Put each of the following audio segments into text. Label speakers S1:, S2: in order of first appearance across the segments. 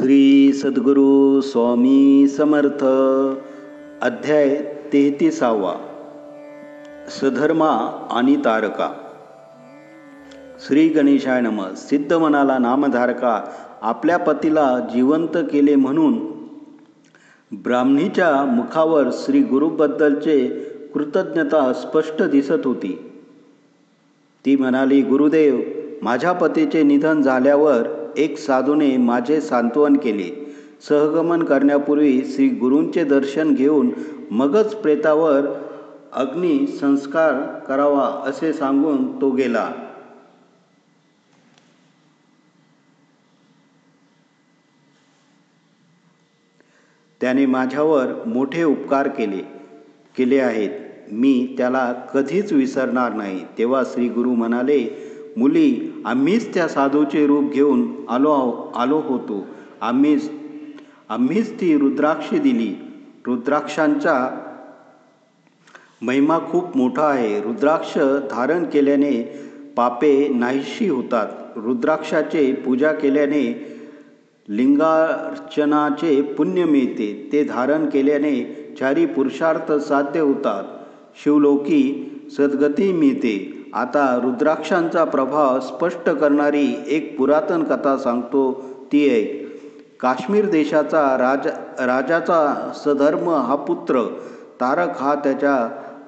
S1: श्री सद्गुरु स्वामी समर्थ. अध्याय 33. सधर्मा आणि तारका. श्री गणेशाय नमः. सिद्ध मनाला नामधारका आपल्या पतीला जिवंत केले म्हणून ब्राह्मणीच्या मुखावर श्री गुरुबद्दलचे कृतज्ञता स्पष्ट दिसत होती. ती म्हणाली, गुरुदेव, माझ्या पतीचे निधन झाल्यावर एक साधूने माझे सांत्वन केले. सहगमन करण्यापूर्वी श्री गुरूंचे दर्शन घेऊन मगच प्रेतावर अग्नी संस्कार करावा असे सांगून तो गेला. त्याने माझ्यावर मोठे उपकार केले आहेत. मी त्याला कधीच विसरणार नाही. तेव्हा श्री गुरु म्हणाले, मुली, आम्हीच त्या साधूचे रूप घेऊन आलो होतो. आम्हीच ती रुद्राक्षी दिली. रुद्राक्षांचा महिमा खूप मोठा आहे. रुद्राक्ष धारण केल्याने पापे नाहीशी होतात. रुद्राक्षाचे पूजा केल्याने लिंगार्चनाचे पुण्य मिळते. ते धारण केल्याने चारी पुरुषार्थ साध्य होतात. शिवलोकी सद्गती मिळते. आता रुद्राक्षांचा प्रभाव स्पष्ट करणारी एक पुरातन कथा सांगतो, ती ऐक. काश्मीर देशाचा राजाचा सधर्म हा पुत्र, तारक हा त्याच्या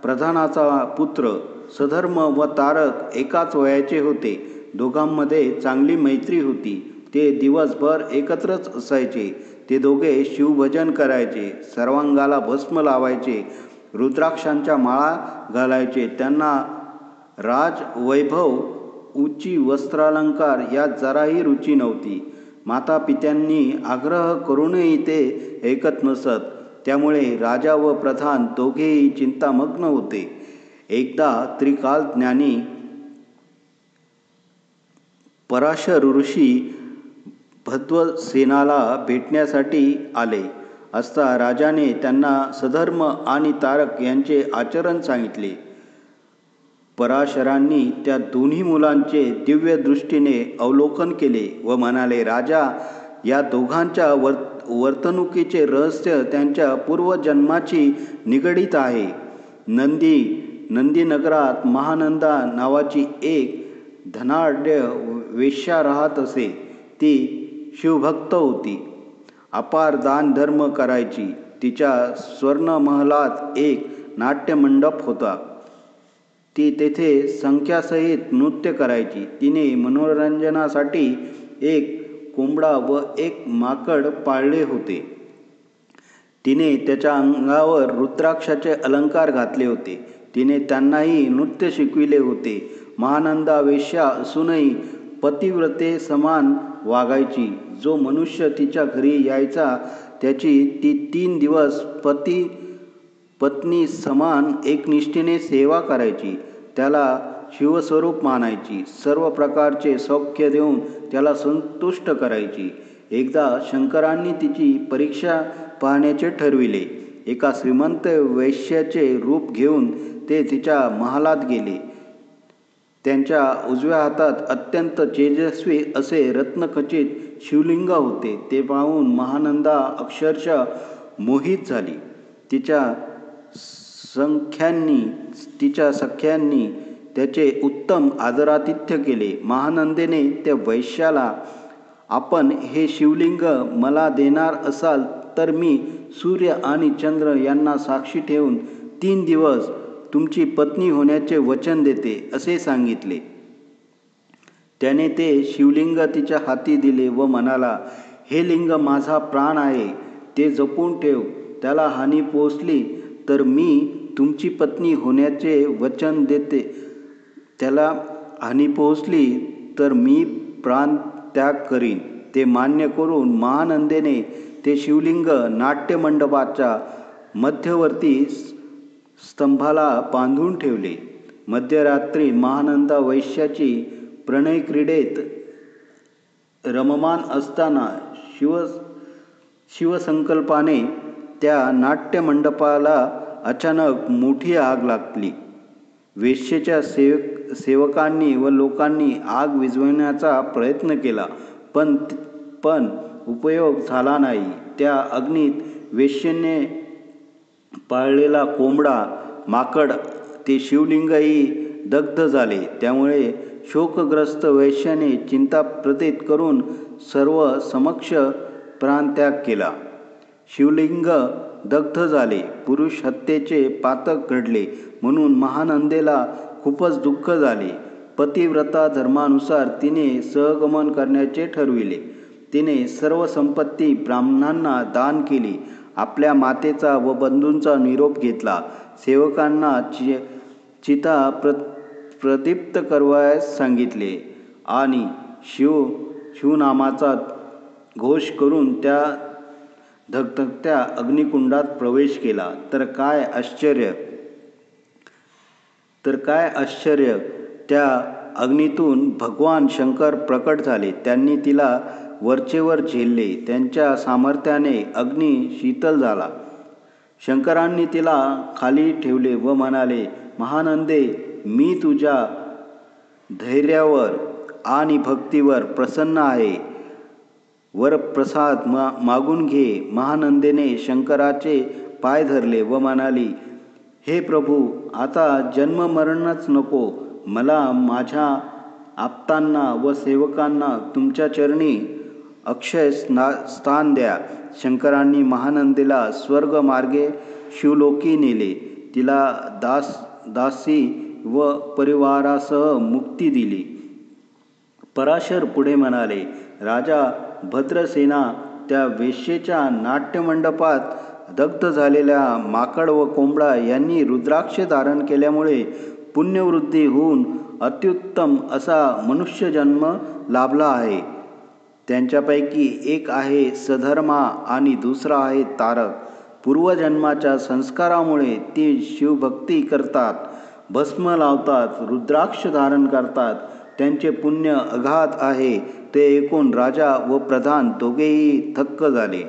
S1: प्रधानाचा पुत्र. सधर्म व तारक एकाच वयाचे होते. दोघांमध्ये चांगली मैत्री होती. ते दिवसभर एकत्रच असायचे. ते दोघे शिवभजन करायचे, सर्वांगाला भस्म लावायचे, रुद्राक्षांच्या माळा घालायचे. त्यांना राजवैभव, उंची वस्त्रालंकार यात जराही रुची नव्हती. माता पित्यांनी आग्रह करूनही ते ऐकत नसत. त्यामुळे राजा व प्रधान दोघेही चिंतामग्न होते. एकदा त्रिकालज्ञानी पराशर ऋषी भद्रसेनाला भेटण्यासाठी आले असता राजाने त्यांना सधर्म आणि तारक यांचे आचरण सांगितले. पराशरांनी त्या दोन्ही मुलांचे दिव्य दृष्टीने अवलोकन केले व म्हणाले, राजा, या दोघांच्या वर्तणुकीचे रहस्य त्यांच्या पूर्वजन्माची निगडीत आहे. नंदीनगरात महानंदा नावाची एक धनाढ्य वेश्या राहत असे. ती शिवभक्त होती. अपार दान धर्म करायची. तिच्या स्वर्णमहलात एक नाट्यमंडप होता. ती तेथे संख्यासहित नृत्य करायची. तिने मनोरंजनासाठी एक कोंबडा व एक माकड पाळले होते. तिने त्याच्या अंगावर रुद्राक्षाचे अलंकार घातले होते. तिने त्यांनाही नृत्य शिकविले होते. महानंदा वेश्या असूनही पतिव्रते समान वागायची. जो मनुष्य तिच्या घरी यायचा त्याची ती 3 दिवस पत्नी समान एकनिष्ठेने सेवा करायची. त्याला शिवस्वरूप मानायची. सर्व प्रकारचे सौख्य देऊन त्याला संतुष्ट करायची. एकदा शंकरांनी तिची परीक्षा पाहण्याचे ठरविले. एका श्रीमंत वैश्याचे रूप घेऊन ते तिच्या महालात गेले. त्यांच्या उजव्या हातात अत्यंत तेजस्वी असे रत्नखचित शिवलिंग होते. ते पाहून महानंदा अक्षरशः मोहित झाली. तिच्या सख्यांनी त्याचे उत्तम आदरातिथ्य केले. महानंदेने त्या वैश्याला, आपण हे शिवलिंग मला देणार असाल तर मी सूर्य आणि चंद्र यांना साक्षी ठेवून 3 दिवस तुमची पत्नी होण्याचे वचन देते असे सांगितले. त्याने ते शिवलिंग तिच्या हाती दिले व म्हणाला, हे लिंग माझा प्राण आहे. ते जपून ठेव. त्याला हानी पोचली तर मी तुमची पत्नी होण्याचे वचन देते. त्याला हानी पोहोचली तर मी प्राण त्याग करीन. ते मान्य करून महानंदेने ते शिवलिंग नाट्यमंडपाच्या मध्यवर्ती स्तंभाला बांधून ठेवले. मध्यरात्री महानंदा वैश्याची प्रणयक्रीडेत रममान असताना शिवसंकल्पाने त्या नाट्यमंडपाला अचानक मोठी आग लागली. वेश्येच्या सेवकांनी व लोकांनी आग विझवण्याचा प्रयत्न केला, पण उपयोग झाला नाही. त्या अग्नीत वेश्येने पाळलेला कोंबडा, माकड, ते शिवलिंगही दग्ध झाले. त्यामुळे शोकग्रस्त वेश्याने चिंता प्रतीत करून सर्व समक्ष प्राणत्याग केला. शिवलिंग दग्ध झाले. पुरुष हत्येचे पातक घडले म्हणून महानंदेला खूपच दुःख झाले. पतिव्रता धर्मानुसार तिने सहगमन करण्याचे ठरविले. तिने सर्व संपत्ती ब्राह्मणांना दान केली. आपल्या मातेचा व बंधूंचा निरोप घेतला. सेवकांना चिता प्रदीप्त करवायस सांगितले आणि शिवनामाचा घोष करून त्या धगधगत्या अग्निकुंडात प्रवेश केला. तर काय आश्चर्य! त्या अग्नीतून भगवान शंकर प्रकट झाले. त्यांनी तिला वरचेवर झेलले. त्यांच्या सामर्थ्याने अग्नी शीतल झाला. शंकरांनी तिला खाली ठेवले व म्हणाले, महानंदे, मी तुझ्या धैर्यावर आणि भक्तीवर प्रसन्न आहे. वरप्रसाद मागून घे. महानंदेने शंकराचे पाय धरले व म्हणाली, हे प्रभू, आता जन्ममरणच नको. मला माझ्या आप्तांना व सेवकांना तुमच्या चरणी अक्षय स्थान द्या. शंकरांनी महानंदेला स्वर्गमार्गे शिवलोकी नेले. तिला दासी व परिवारासह मुक्ती दिली. पराशर पुढे म्हणाले, राजा भद्रसेना त्या वेश्येच्या नाट्यमंडपात दग्ध झालेल्या माकड व कोंबडा यांनी रुद्राक्ष धारण केल्यामुळे पुण्यवृद्धी होऊन अत्युत्तम असा मनुष्यजन्म लाभला आहे. त्यांच्यापैकी एक आहे सधर्मा आणि दुसरा आहे तारक. पूर्वजन्माच्या संस्कारामुळे ते शिवभक्ती करतात, भस्म लावतात, रुद्राक्ष धारण करतात. त्यांचे पुण्य अगाध आहे. ते ऐकून राजा व प्रधान दोघेही थक्क झाले.